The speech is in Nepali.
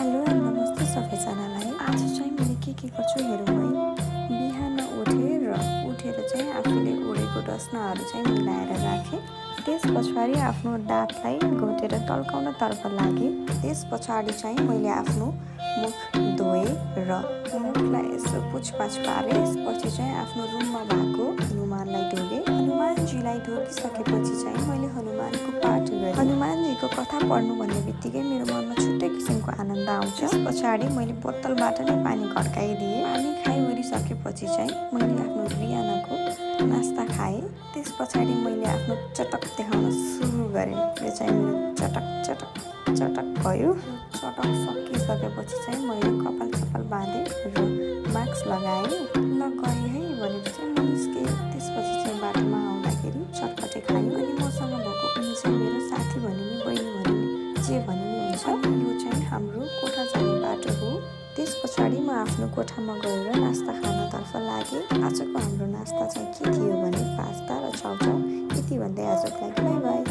हेलो एन्ड नमस्ते सबैजनालाई। आज चाहिँ मैले के गर्छु हेरौँ है। बिहान उठेर चाहिँ आफूले ओढेको डस्नाहरू चाहिँ मिलाएर राखेँ। त्यस पछाडि आफ्नो दाँतलाई घोटेर टल्काउनतर्फ लागेँ। त्यस पछाडि चाहिँ मैले आफ्नो मुख धोएँ र मुखलाई यसो पुछपाछ पारेँ। यसपछि चाहिँ आफ्नो रुममा भएको हनुमानलाई ढोगेँ। हनुमानजीलाई ढोगिसकेपछि चाहिँ मैले हनुमानको पाठ गरेँ। हनुमानजीको कथा पढ्नु भन्ने बित्तिकै मेरो मनमा छुट्टै किसिमको आनन्द आउँछ। त्यस पछाडि मैले बोतलबाट नै पानी घट्काइदिएँ। पानी खाइवरिसकेपछि चाहिँ मैले आफ्नो बिहानको नास्ता खाएँ। त्यस पछाडि मैले आफ्नो चटक देखाउन सुरु गरेँ। यो चाहिँ मेरो चटक भयो। चटक सकिसकेपछि चाहिँ मैले कपाल बाँधेँ र मास्क लगाएँ। ल गएँ है भनेर चाहिँ म निस्केँ। त्यसपछि चाहिँ बाटोमा आउँदाखेरि चटपटे खाएँ। अनि मसँग भएको उनी चाहिँ मेरो साथी भने नि बहिनी भने नि जे भने नि हुन्छ। यो चाहिँ हाम्रो कोठा जाने बाटो हो। त्यस पछाडि म आफ्नो कोठामा गएर नास्ता खानतर्फ लागेँ। आजको हाम्रो नास्ता चाहिँ के थियो भने पास्ता र चाउचाउ। यति भन्दै आजको लागि बाई बाई।